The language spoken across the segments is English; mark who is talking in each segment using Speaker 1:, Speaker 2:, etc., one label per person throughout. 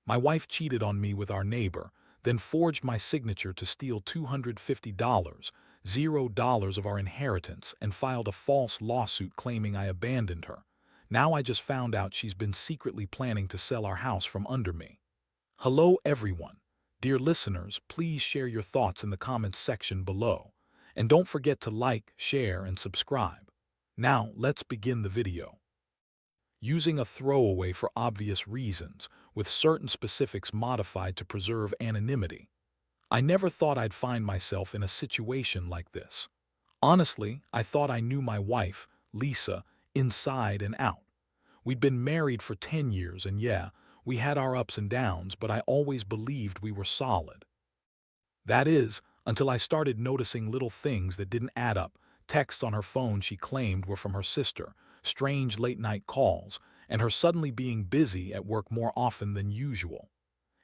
Speaker 1: My wife cheated on me with our neighbor, then forged my signature to steal $250, $0 of our inheritance, and filed a false lawsuit claiming I abandoned her. Now I just found out she's been secretly planning to sell our house from under me. Hello everyone. Dear listeners, please share your thoughts in the comments section below. And don't forget to like, share, and subscribe. Now, let's begin the video. Using a throwaway for obvious reasons, with certain specifics modified to preserve anonymity. I never thought I'd find myself in a situation like this. Honestly, I thought I knew my wife, Lisa, inside and out. We'd been married for 10 years and yeah, we had our ups and downs, but I always believed we were solid. That is, until I started noticing little things that didn't add up. Texts on her phone she claimed were from her sister, strange late-night calls, and her suddenly being busy at work more often than usual.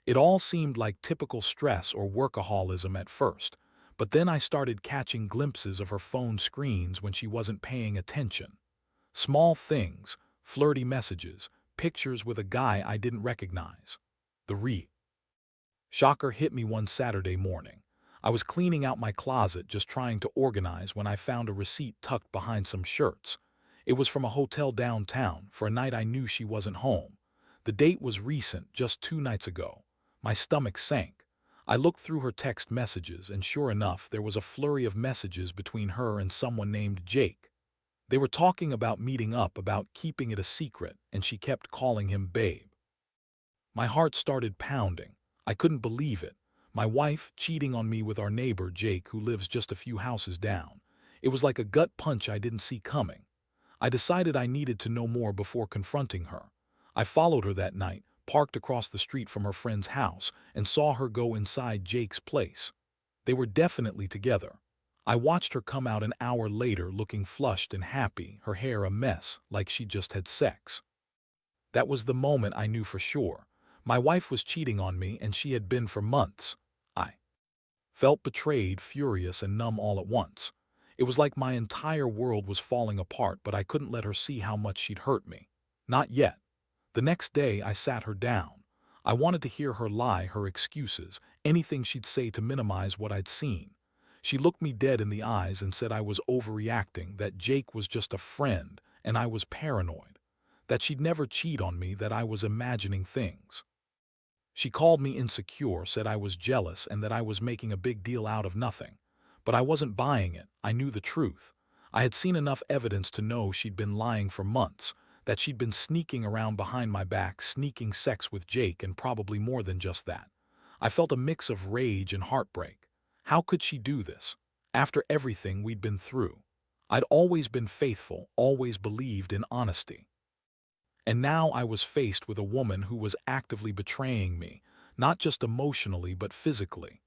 Speaker 1: It all seemed like typical stress or workaholism at first, but then I started catching glimpses of her phone screens when she wasn't paying attention. Small things, flirty messages, pictures with a guy I didn't recognize. The shocker hit me one Saturday morning. I was cleaning out my closet just trying to organize when I found a receipt tucked behind some shirts. It was from a hotel downtown for a night I knew she wasn't home. The date was recent, just 2 nights ago. My stomach sank. I looked through her text messages and sure enough there was a flurry of messages between her and someone named Jake. They were talking about meeting up, about keeping it a secret, and she kept calling him babe. My heart started pounding. I couldn't believe it. My wife cheating on me with our neighbor Jake, who lives just a few houses down. It was like a gut punch I didn't see coming. I decided I needed to know more before confronting her. I followed her that night, parked across the street from her friend's house, and saw her go inside Jake's place. They were definitely together. I watched her come out an hour later looking flushed and happy, her hair a mess, like she just had sex. That was the moment I knew for sure. My wife was cheating on me, and she had been for months. I felt betrayed, furious, and numb all at once. It was like my entire world was falling apart, but I couldn't let her see how much she'd hurt me. Not yet. The next day, I sat her down. I wanted to hear her lie, her excuses, anything she'd say to minimize what I'd seen. She looked me dead in the eyes and said I was overreacting, that Jake was just a friend, and I was paranoid. That she'd never cheat on me, that I was imagining things. She called me insecure, said I was jealous, and that I was making a big deal out of nothing. But I wasn't buying it. I knew the truth. I had seen enough evidence to know she'd been lying for months, that she'd been sneaking around behind my back, sneaking sex with Jake, and probably more than just that. I felt a mix of rage and heartbreak. How could she do this? After everything we'd been through. I'd always been faithful, always believed in honesty. And now I was faced with a woman who was actively betraying me, not just emotionally but physically.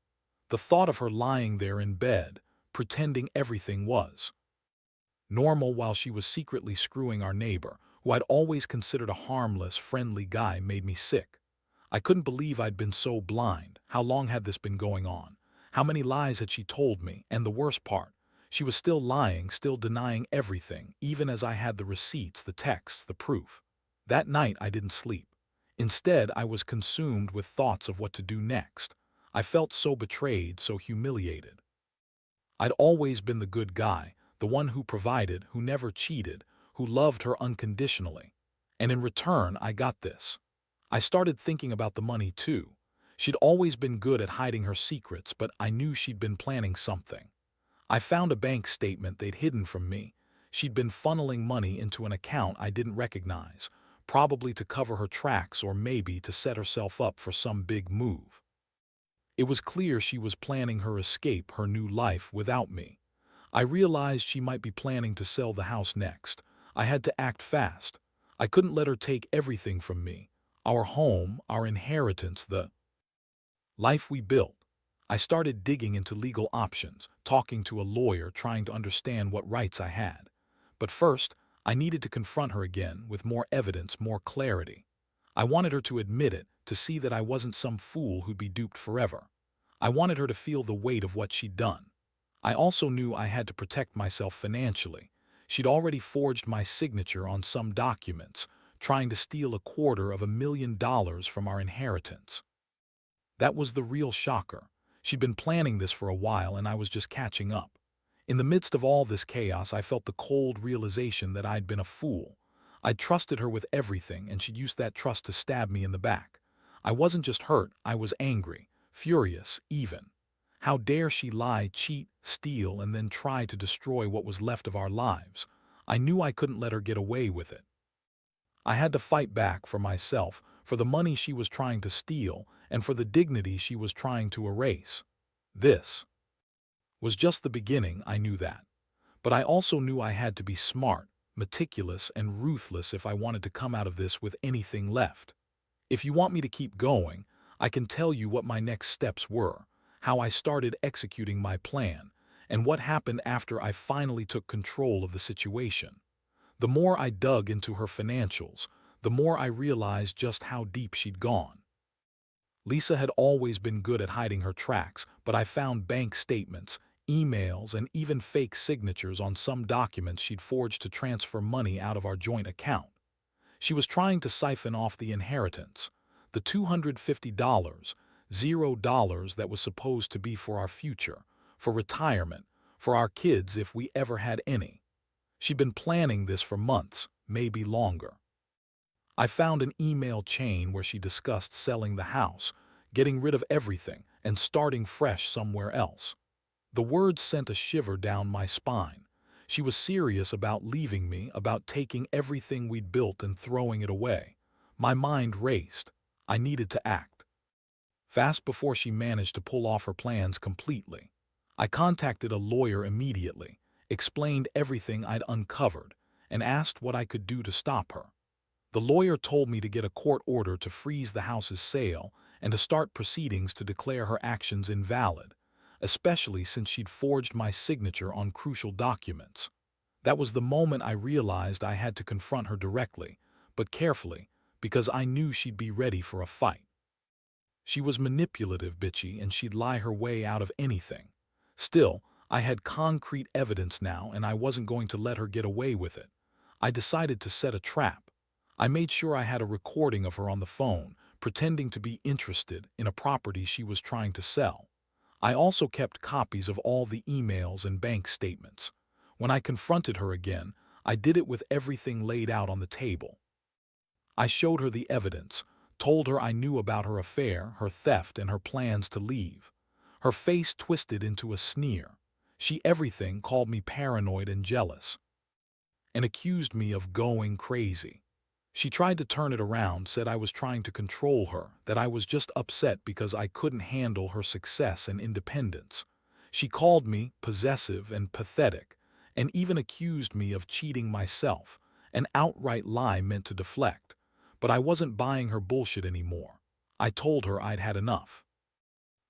Speaker 1: The thought of her lying there in bed, pretending everything was normal while she was secretly screwing our neighbor, who I'd always considered a harmless, friendly guy, made me sick. I couldn't believe I'd been so blind. How long had this been going on? How many lies had she told me? And the worst part, she was still lying, still denying everything, even as I had the receipts, the texts, the proof. That night I didn't sleep. Instead, I was consumed with thoughts of what to do next. I felt so betrayed, so humiliated. I'd always been the good guy, the one who provided, who never cheated, who loved her unconditionally. And in return, I got this. I started thinking about the money too. She'd always been good at hiding her secrets, but I knew she'd been planning something. I found a bank statement they'd hidden from me. She'd been funneling money into an account I didn't recognize, probably to cover her tracks or maybe to set herself up for some big move. It was clear she was planning her escape, her new life without me. I realized she might be planning to sell the house next. I had to act fast. I couldn't let her take everything from me. Our home, our inheritance, the life we built. I started digging into legal options, talking to a lawyer, trying to understand what rights I had. But first, I needed to confront her again with more evidence, more clarity. I wanted her to admit it, to see that I wasn't some fool who'd be duped forever. I wanted her to feel the weight of what she'd done. I also knew I had to protect myself financially. She'd already forged my signature on some documents, trying to steal $250,000 from our inheritance. That was the real shocker. She'd been planning this for a while and I was just catching up. In the midst of all this chaos, I felt the cold realization that I'd been a fool. I'd trusted her with everything and she'd used that trust to stab me in the back. I wasn't just hurt, I was angry, furious, even. How dare she lie, cheat, steal, and then try to destroy what was left of our lives? I knew I couldn't let her get away with it. I had to fight back for myself, for the money she was trying to steal, and for the dignity she was trying to erase. This was just the beginning, I knew that. But I also knew I had to be smart, meticulous, and ruthless if I wanted to come out of this with anything left. If you want me to keep going, I can tell you what my next steps were, how I started executing my plan, and what happened after I finally took control of the situation. The more I dug into her financials, the more I realized just how deep she'd gone. Lisa had always been good at hiding her tracks, but I found bank statements, emails, and even fake signatures on some documents she'd forged to transfer money out of our joint account. She was trying to siphon off the inheritance, the $250, $0 that was supposed to be for our future, for retirement, for our kids if we ever had any. She'd been planning this for months, maybe longer. I found an email chain where she discussed selling the house, getting rid of everything, and starting fresh somewhere else. The words sent a shiver down my spine. She was serious about leaving me, about taking everything we'd built and throwing it away. My mind raced. I needed to act fast before she managed to pull off her plans completely. I contacted a lawyer immediately, explained everything I'd uncovered, and asked what I could do to stop her. The lawyer told me to get a court order to freeze the house's sale and to start proceedings to declare her actions invalid, especially since she'd forged my signature on crucial documents. That was the moment I realized I had to confront her directly, but carefully, because I knew she'd be ready for a fight. She was manipulative, bitchy, and she'd lie her way out of anything. Still, I had concrete evidence now, and I wasn't going to let her get away with it. I decided to set a trap. I made sure I had a recording of her on the phone, pretending to be interested in a property she was trying to sell. I also kept copies of all the emails and bank statements. When I confronted her again, I did it with everything laid out on the table. I showed her the evidence, told her I knew about her affair, her theft, and her plans to leave. Her face twisted into a sneer. She everything called me paranoid and jealous, and accused me of going crazy. She tried to turn it around, said I was trying to control her, that I was just upset because I couldn't handle her success and independence. She called me possessive and pathetic, and even accused me of cheating myself, an outright lie meant to deflect. But I wasn't buying her bullshit anymore. I told her I'd had enough.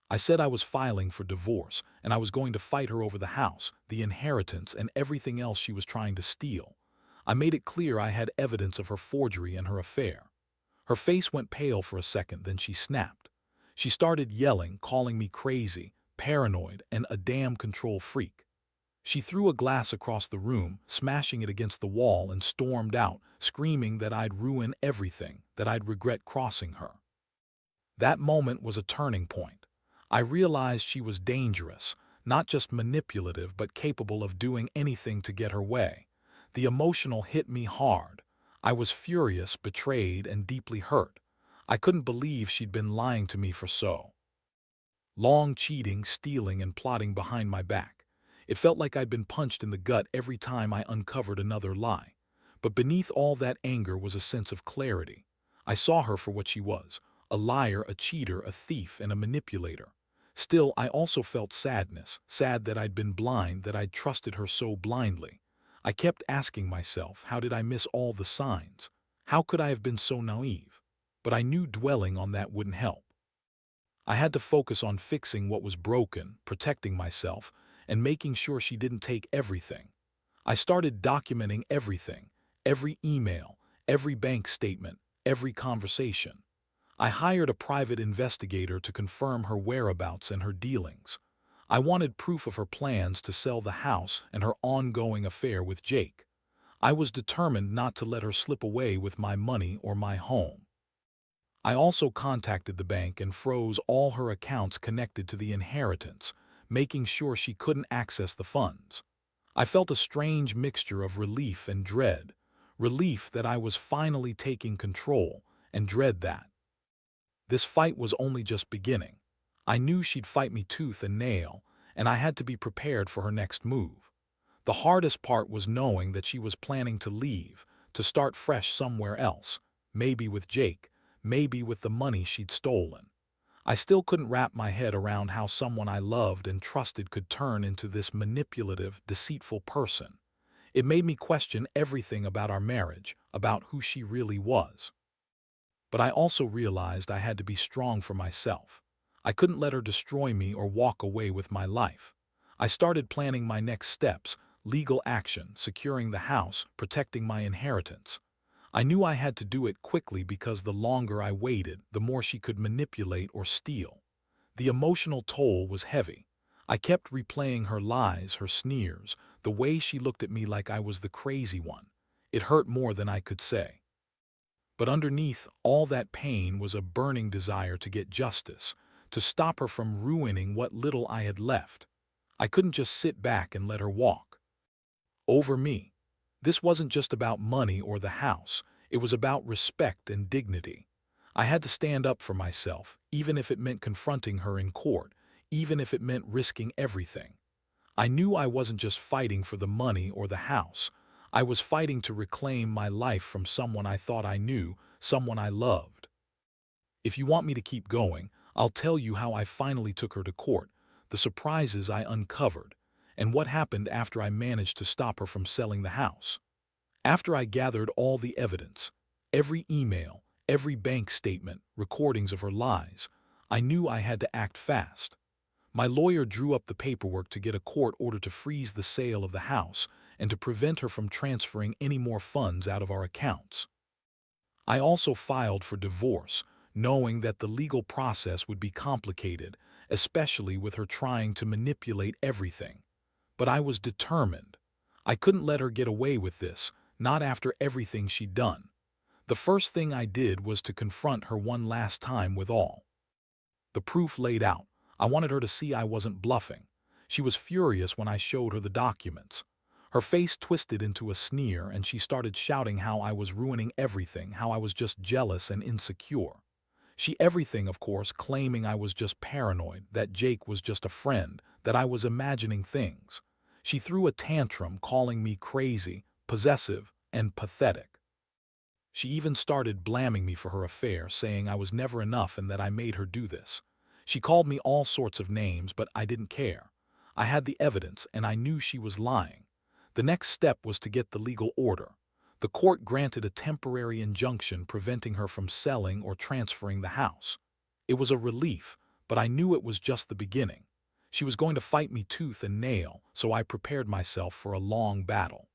Speaker 1: I said I was filing for divorce, and I was going to fight her over the house, the inheritance, and everything else she was trying to steal. I made it clear I had evidence of her forgery and her affair. Her face went pale for a second, then she snapped. She started yelling, calling me crazy, paranoid, and a damn control freak. She threw a glass across the room, smashing it against the wall, and stormed out, screaming that I'd ruin everything, that I'd regret crossing her. That moment was a turning point. I realized she was dangerous, not just manipulative, but capable of doing anything to get her way. The emotional hit me hard. I was furious, betrayed, and deeply hurt. I couldn't believe she'd been lying to me for so long, cheating, stealing, and plotting behind my back. It felt like I'd been punched in the gut every time I uncovered another lie. But beneath all that anger was a sense of clarity. I saw her for what she was, a liar, a cheater, a thief, and a manipulator. Still, I also felt sadness, sad that I'd been blind, that I'd trusted her so blindly. I kept asking myself, how did I miss all the signs? How could I have been so naive? But I knew dwelling on that wouldn't help. I had to focus on fixing what was broken, protecting myself, and making sure she didn't take everything. I started documenting everything, every email, every bank statement, every conversation. I hired a private investigator to confirm her whereabouts and her dealings. I wanted proof of her plans to sell the house and her ongoing affair with Jake. I was determined not to let her slip away with my money or my home. I also contacted the bank and froze all her accounts connected to the inheritance, making sure she couldn't access the funds. I felt a strange mixture of relief and dread. Relief that I was finally taking control, and dread that this fight was only just beginning. I knew she'd fight me tooth and nail, and I had to be prepared for her next move. The hardest part was knowing that she was planning to leave, to start fresh somewhere else, maybe with Jake, maybe with the money she'd stolen. I still couldn't wrap my head around how someone I loved and trusted could turn into this manipulative, deceitful person. It made me question everything about our marriage, about who she really was. But I also realized I had to be strong for myself. I couldn't let her destroy me or walk away with my life. I started planning my next steps: legal action, securing the house, protecting my inheritance. I knew I had to do it quickly because the longer I waited, the more she could manipulate or steal. The emotional toll was heavy. I kept replaying her lies, her sneers, the way she looked at me like I was the crazy one. It hurt more than I could say. But underneath all that pain was a burning desire to get justice, to stop her from ruining what little I had left. I couldn't just sit back and let her walk over me. This wasn't just about money or the house. It was about respect and dignity. I had to stand up for myself, even if it meant confronting her in court, even if it meant risking everything. I knew I wasn't just fighting for the money or the house. I was fighting to reclaim my life from someone I thought I knew, someone I loved. If you want me to keep going, I'll tell you how I finally took her to court, the surprises I uncovered, and what happened after I managed to stop her from selling the house. After I gathered all the evidence, every email, every bank statement, recordings of her lies, I knew I had to act fast. My lawyer drew up the paperwork to get a court order to freeze the sale of the house and to prevent her from transferring any more funds out of our accounts. I also filed for divorce, knowing that the legal process would be complicated, especially with her trying to manipulate everything. But I was determined. I couldn't let her get away with this, not after everything she'd done. The first thing I did was to confront her one last time with all the proof laid out. I wanted her to see I wasn't bluffing. She was furious when I showed her the documents. Her face twisted into a sneer and she started shouting how I was ruining everything, how I was just jealous and insecure. Everything, of course, claiming I was just paranoid, that Jake was just a friend, that I was imagining things. She threw a tantrum, calling me crazy, possessive, and pathetic. She even started blaming me for her affair, saying I was never enough and that I made her do this. She called me all sorts of names, but I didn't care. I had the evidence, and I knew she was lying. The next step was to get the legal order. The court granted a temporary injunction preventing her from selling or transferring the house. It was a relief, but I knew it was just the beginning. She was going to fight me tooth and nail, so I prepared myself for a long battle.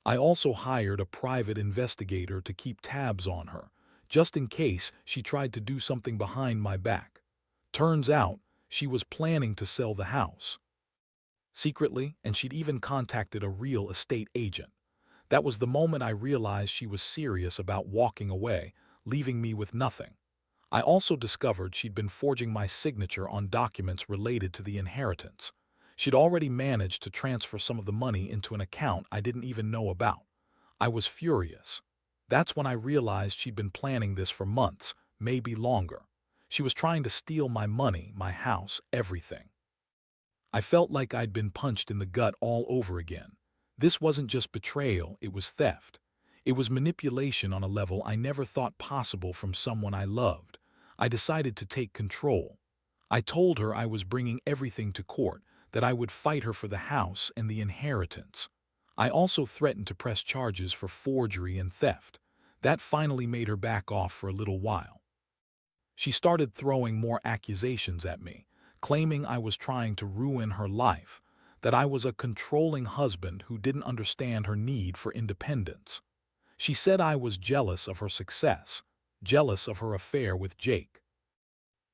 Speaker 1: I also hired a private investigator to keep tabs on her, just in case she tried to do something behind my back. Turns out, she was planning to sell the house secretly, and she'd even contacted a real estate agent. That was the moment I realized she was serious about walking away, leaving me with nothing. I also discovered she'd been forging my signature on documents related to the inheritance. She'd already managed to transfer some of the money into an account I didn't even know about. I was furious. That's when I realized she'd been planning this for months, maybe longer. She was trying to steal my money, my house, everything. I felt like I'd been punched in the gut all over again. This wasn't just betrayal, it was theft. It was manipulation on a level I never thought possible from someone I loved. I decided to take control. I told her I was bringing everything to court, that I would fight her for the house and the inheritance. I also threatened to press charges for forgery and theft. That finally made her back off for a little while. She started throwing more accusations at me, claiming I was trying to ruin her life, that I was a controlling husband who didn't understand her need for independence. She said I was jealous of her success, jealous of her affair with Jake,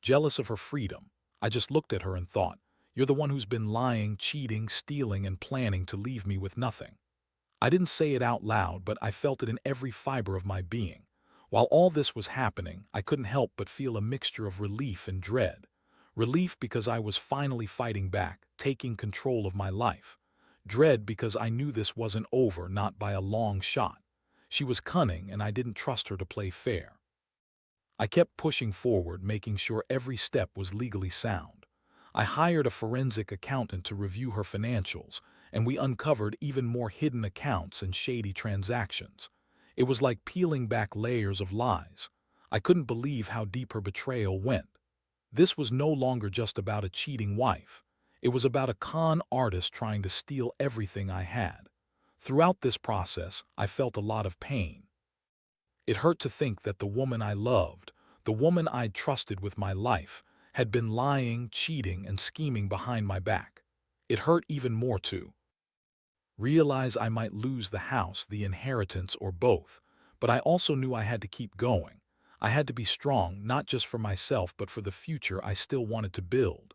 Speaker 1: jealous of her freedom. I just looked at her and thought, you're the one who's been lying, cheating, stealing, and planning to leave me with nothing. I didn't say it out loud, but I felt it in every fiber of my being. While all this was happening, I couldn't help but feel a mixture of relief and dread. Relief because I was finally fighting back, taking control of my life. Dread because I knew this wasn't over, not by a long shot. She was cunning, and I didn't trust her to play fair. I kept pushing forward, making sure every step was legally sound. I hired a forensic accountant to review her financials, and we uncovered even more hidden accounts and shady transactions. It was like peeling back layers of lies. I couldn't believe how deep her betrayal went. This was no longer just about a cheating wife. It was about a con artist trying to steal everything I had. Throughout this process, I felt a lot of pain. It hurt to think that the woman I loved, the woman I'd trusted with my life, had been lying, cheating, and scheming behind my back. It hurt even more to realize I might lose the house, the inheritance, or both, but I also knew I had to keep going. I had to be strong, not just for myself, but for the future I still wanted to build.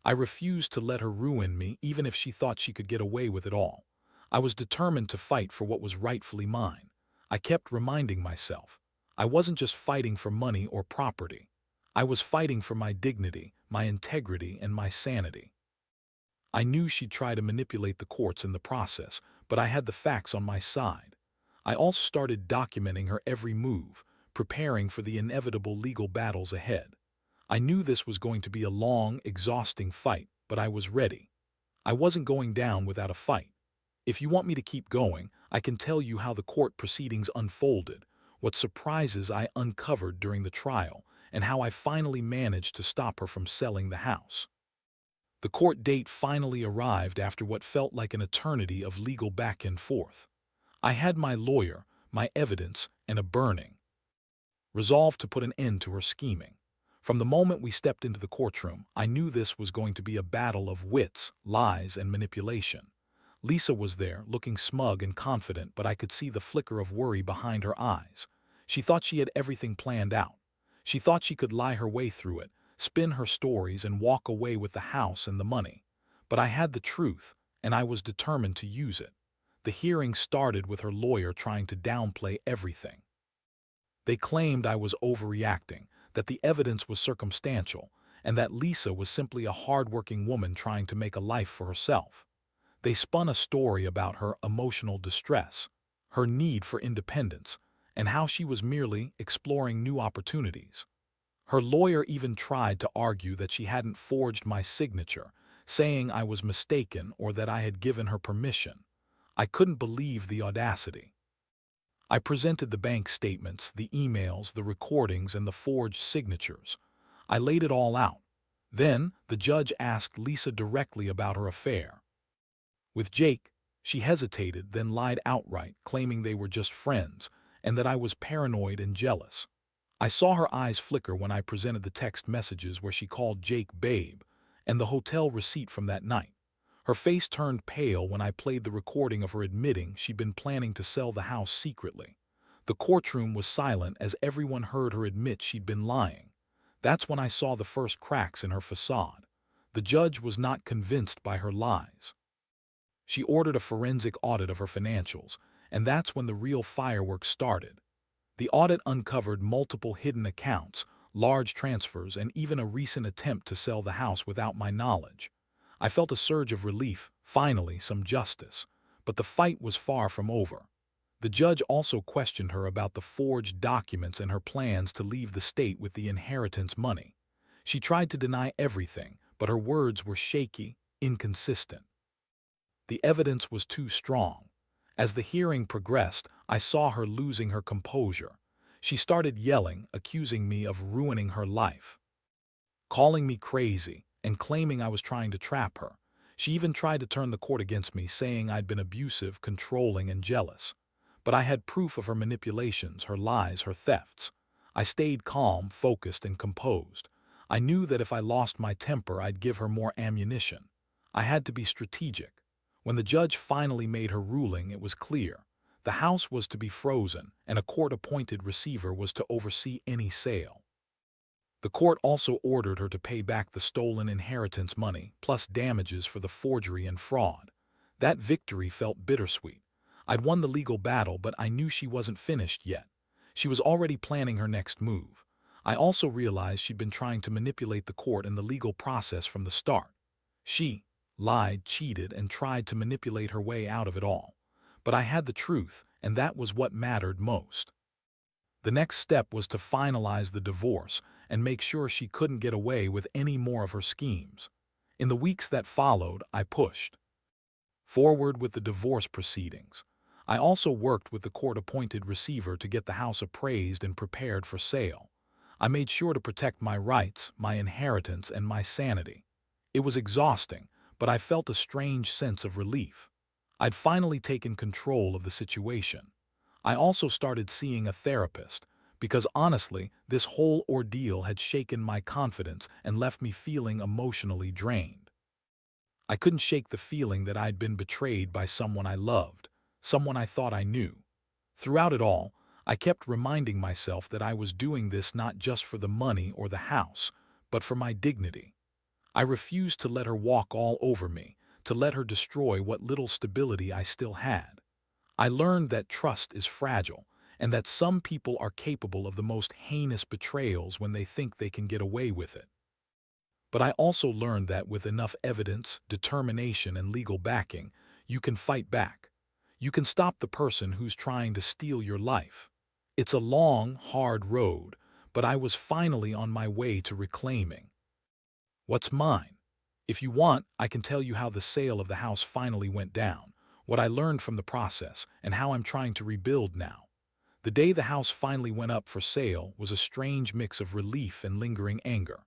Speaker 1: I refused to let her ruin me, even if she thought she could get away with it all. I was determined to fight for what was rightfully mine. I kept reminding myself, I wasn't just fighting for money or property. I was fighting for my dignity, my integrity, and my sanity. I knew she'd try to manipulate the courts in the process, but I had the facts on my side. I also started documenting her every move, preparing for the inevitable legal battles ahead. I knew this was going to be a long, exhausting fight, but I was ready. I wasn't going down without a fight. If you want me to keep going, I can tell you how the court proceedings unfolded, what surprises I uncovered during the trial, and how I finally managed to stop her from selling the house. The court date finally arrived after what felt like an eternity of legal back and forth. I had my lawyer, my evidence, and a burning resolve to put an end to her scheming. From the moment we stepped into the courtroom, I knew this was going to be a battle of wits, lies, and manipulation. Lisa was there, looking smug and confident, but I could see the flicker of worry behind her eyes. She thought she had everything planned out. She thought she could lie her way through it, spin her stories, and walk away with the house and the money. But I had the truth, and I was determined to use it. The hearing started with her lawyer trying to downplay everything. They claimed I was overreacting, that the evidence was circumstantial, and that Lisa was simply a hard-working woman trying to make a life for herself. They spun a story about her emotional distress, her need for independence, and how she was merely exploring new opportunities. Her lawyer even tried to argue that she hadn't forged my signature, saying I was mistaken or that I had given her permission. I couldn't believe the audacity. I presented the bank statements, the emails, the recordings, and the forged signatures. I laid it all out. Then, the judge asked Lisa directly about her affair with Jake. She hesitated, then lied outright, claiming they were just friends, and that I was paranoid and jealous. I saw her eyes flicker when I presented the text messages where she called Jake babe, and the hotel receipt from that night. Her face turned pale when I played the recording of her admitting she'd been planning to sell the house secretly. The courtroom was silent as everyone heard her admit she'd been lying. That's when I saw the first cracks in her facade. The judge was not convinced by her lies. She ordered a forensic audit of her financials, and that's when the real fireworks started. The audit uncovered multiple hidden accounts, large transfers, and even a recent attempt to sell the house without my knowledge. I felt a surge of relief, finally some justice. But the fight was far from over. The judge also questioned her about the forged documents and her plans to leave the state with the inheritance money. She tried to deny everything, but her words were shaky, inconsistent. The evidence was too strong. As the hearing progressed, I saw her losing her composure. She started yelling, accusing me of ruining her life, calling me crazy, and claiming I was trying to trap her. She even tried to turn the court against me, saying I'd been abusive, controlling, and jealous. But I had proof of her manipulations, her lies, her thefts. I stayed calm, focused, and composed. I knew that if I lost my temper, I'd give her more ammunition. I had to be strategic. When the judge finally made her ruling, it was clear. The house was to be frozen, and a court-appointed receiver was to oversee any sale. The court also ordered her to pay back the stolen inheritance money, plus damages for the forgery and fraud. That victory felt bittersweet. I'd won the legal battle, but I knew she wasn't finished yet. She was already planning her next move. I also realized she'd been trying to manipulate the court and the legal process from the start. She lied, cheated, and tried to manipulate her way out of it all. But I had the truth, and that was what mattered most. The next step was to finalize the divorce and make sure she couldn't get away with any more of her schemes. In the weeks that followed, I pushed forward with the divorce proceedings. I also worked with the court-appointed receiver to get the house appraised and prepared for sale. I made sure to protect my rights, my inheritance, and my sanity. It was exhausting, but I felt a strange sense of relief. I'd finally taken control of the situation. I also started seeing a therapist, because honestly, this whole ordeal had shaken my confidence and left me feeling emotionally drained. I couldn't shake the feeling that I'd been betrayed by someone I loved, someone I thought I knew. Throughout it all, I kept reminding myself that I was doing this not just for the money or the house, but for my dignity. I refused to let her walk all over me, to let her destroy what little stability I still had. I learned that trust is fragile, and that some people are capable of the most heinous betrayals when they think they can get away with it. But I also learned that with enough evidence, determination, and legal backing, you can fight back. You can stop the person who's trying to steal your life. It's a long, hard road, but I was finally on my way to reclaiming what's mine. If you want, I can tell you how the sale of the house finally went down, what I learned from the process, and how I'm trying to rebuild now. The day the house finally went up for sale was a strange mix of relief and lingering anger.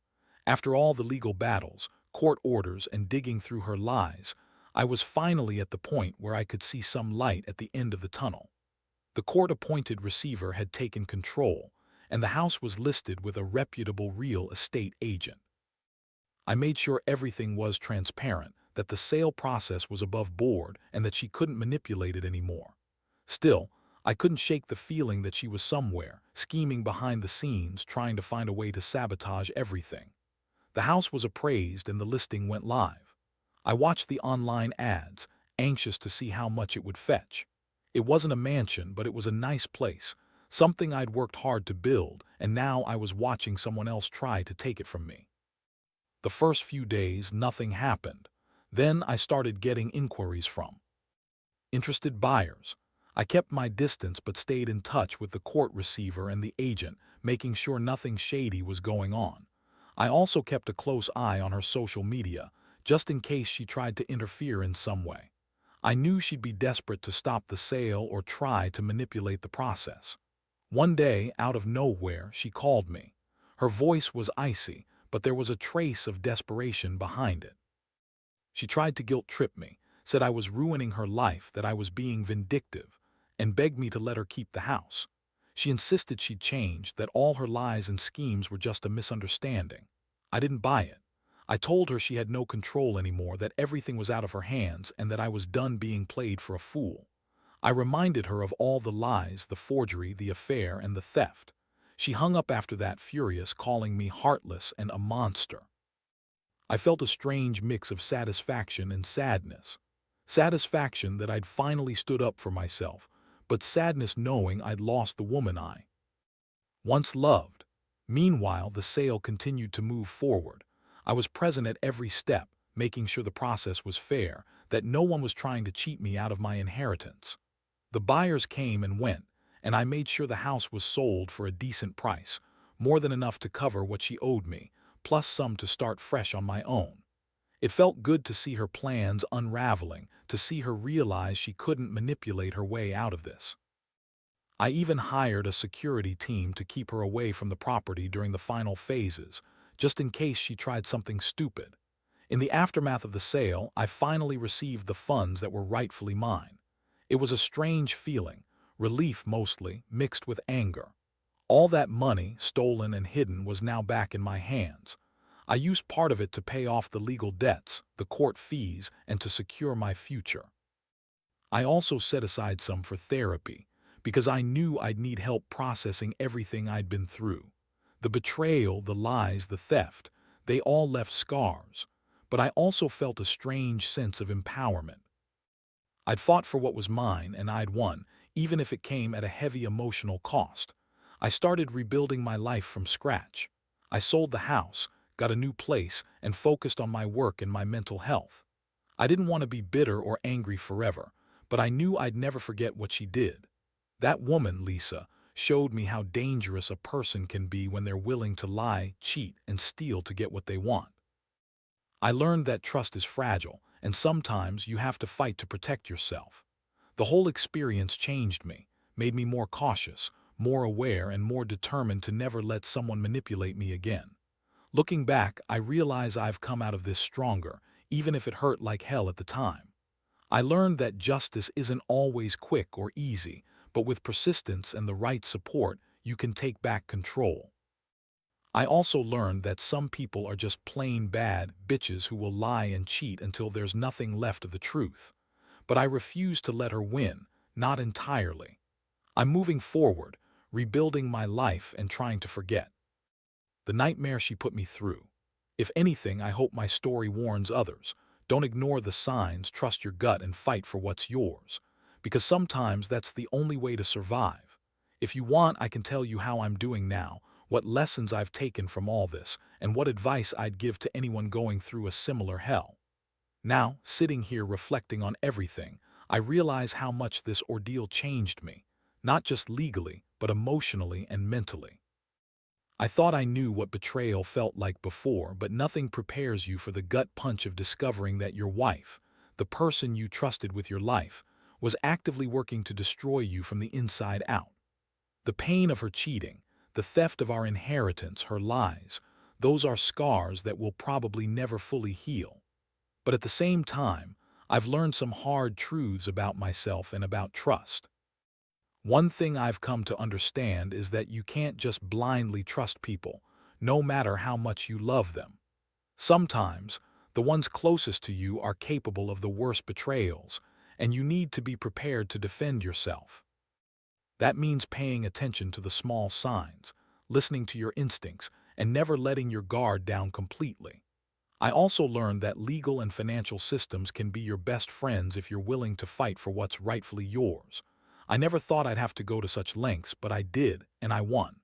Speaker 1: After all the legal battles, court orders, and digging through her lies, I was finally at the point where I could see some light at the end of the tunnel. The court-appointed receiver had taken control, and the house was listed with a reputable real estate agent. I made sure everything was transparent, that the sale process was above board, and that she couldn't manipulate it anymore. Still, I couldn't shake the feeling that she was somewhere, scheming behind the scenes, trying to find a way to sabotage everything. The house was appraised and the listing went live. I watched the online ads, anxious to see how much it would fetch. It wasn't a mansion, but it was a nice place, something I'd worked hard to build, and now I was watching someone else try to take it from me. The first few days, nothing happened. Then I started getting inquiries from interested buyers. I kept my distance but stayed in touch with the court receiver and the agent, making sure nothing shady was going on. I also kept a close eye on her social media, just in case she tried to interfere in some way. I knew she'd be desperate to stop the sale or try to manipulate the process. One day, out of nowhere, she called me. Her voice was icy, but there was a trace of desperation behind it. She tried to guilt-trip me, said I was ruining her life, that I was being vindictive, and begged me to let her keep the house. She insisted she'd changed, that all her lies and schemes were just a misunderstanding. I didn't buy it. I told her she had no control anymore, that everything was out of her hands, and that I was done being played for a fool. I reminded her of all the lies, the forgery, the affair, and the theft. She hung up after that, furious, calling me heartless and a monster. I felt a strange mix of satisfaction and sadness. Satisfaction that I'd finally stood up for myself, but sadness knowing I'd lost the woman I once loved. Meanwhile, the sale continued to move forward. I was present at every step, making sure the process was fair, that no one was trying to cheat me out of my inheritance. The buyers came and went, and I made sure the house was sold for a decent price, more than enough to cover what she owed me, plus some to start fresh on my own. It felt good to see her plans unraveling, to see her realize she couldn't manipulate her way out of this. I even hired a security team to keep her away from the property during the final phases, just in case she tried something stupid. In the aftermath of the sale, I finally received the funds that were rightfully mine. It was a strange feeling, relief mostly, mixed with anger. All that money, stolen and hidden, was now back in my hands. I used part of it to pay off the legal debts, the court fees, and to secure my future. I also set aside some for therapy, because I knew I'd need help processing everything I'd been through. The betrayal, the lies, the theft, they all left scars, but I also felt a strange sense of empowerment. I'd fought for what was mine and I'd won, even if it came at a heavy emotional cost. I started rebuilding my life from scratch. I sold the house, got a new place, and focused on my work and my mental health. I didn't want to be bitter or angry forever, but I knew I'd never forget what she did. That woman, Lisa, showed me how dangerous a person can be when they're willing to lie, cheat, and steal to get what they want. I learned that trust is fragile, and sometimes you have to fight to protect yourself. The whole experience changed me, made me more cautious, more aware, and more determined to never let someone manipulate me again. Looking back, I realize I've come out of this stronger, even if it hurt like hell at the time. I learned that justice isn't always quick or easy, but with persistence and the right support, you can take back control. I also learned that some people are just plain bad bitches who will lie and cheat until there's nothing left of the truth. But I refuse to let her win, not entirely. I'm moving forward, rebuilding my life and trying to forget the nightmare she put me through. If anything, I hope my story warns others. Don't ignore the signs, trust your gut, and fight for what's yours. Because sometimes that's the only way to survive. If you want, I can tell you how I'm doing now, what lessons I've taken from all this, and what advice I'd give to anyone going through a similar hell. Now, sitting here reflecting on everything, I realize how much this ordeal changed me, not just legally, but emotionally and mentally. I thought I knew what betrayal felt like before, but nothing prepares you for the gut punch of discovering that your wife, the person you trusted with your life, was actively working to destroy you from the inside out. The pain of her cheating, the theft of our inheritance, her lies, those are scars that will probably never fully heal. But at the same time, I've learned some hard truths about myself and about trust. One thing I've come to understand is that you can't just blindly trust people, no matter how much you love them. Sometimes, the ones closest to you are capable of the worst betrayals, and you need to be prepared to defend yourself. That means paying attention to the small signs, listening to your instincts, and never letting your guard down completely. I also learned that legal and financial systems can be your best friends if you're willing to fight for what's rightfully yours. I never thought I'd have to go to such lengths, but I did, and I won.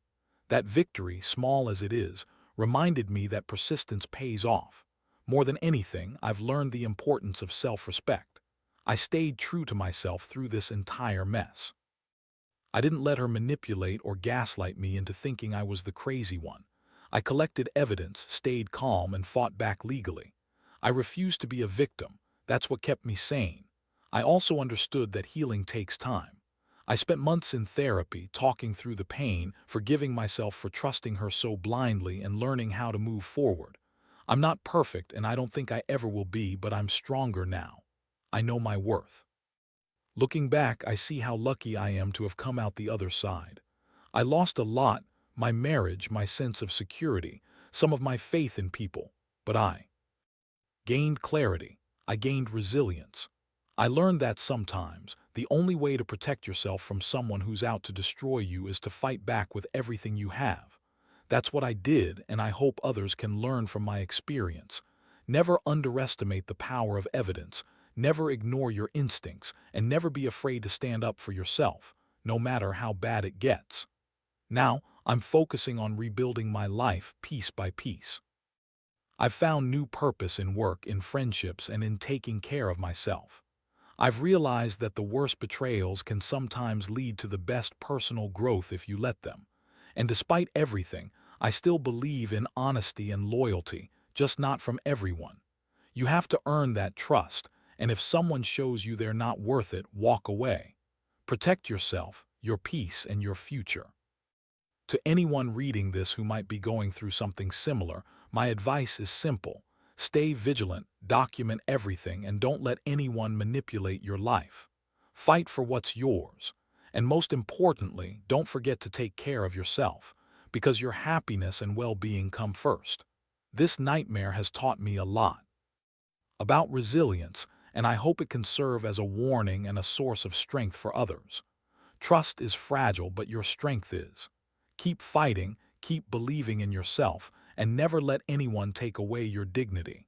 Speaker 1: That victory, small as it is, reminded me that persistence pays off. More than anything, I've learned the importance of self-respect. I stayed true to myself through this entire mess. I didn't let her manipulate or gaslight me into thinking I was the crazy one. I collected evidence, stayed calm, and fought back legally. I refused to be a victim. That's what kept me sane. I also understood that healing takes time. I spent months in therapy, talking through the pain, forgiving myself for trusting her so blindly, and learning how to move forward. I'm not perfect, and I don't think I ever will be, but I'm stronger now. I know my worth. Looking back, I see how lucky I am to have come out the other side. I lost a lot, my marriage, my sense of security, some of my faith in people, but I gained clarity. I gained resilience. I learned that sometimes the only way to protect yourself from someone who's out to destroy you is to fight back with everything you have. That's what I did, and I hope others can learn from my experience. Never underestimate the power of evidence, never ignore your instincts, and never be afraid to stand up for yourself, no matter how bad it gets. Now, I'm focusing on rebuilding my life piece by piece. I've found new purpose in work, in friendships, and in taking care of myself. I've realized that the worst betrayals can sometimes lead to the best personal growth if you let them. And despite everything, I still believe in honesty and loyalty, just not from everyone. You have to earn that trust, and if someone shows you they're not worth it, walk away. Protect yourself, your peace, and your future. To anyone reading this who might be going through something similar, my advice is simple. Stay vigilant, document everything, and don't let anyone manipulate your life. Fight for what's yours. And most importantly, don't forget to take care of yourself, because your happiness and well-being come first. This nightmare has taught me a lot about resilience, and I hope it can serve as a warning and a source of strength for others. Trust is fragile, but your strength is. Keep fighting, keep believing in yourself, and never let anyone take away your dignity.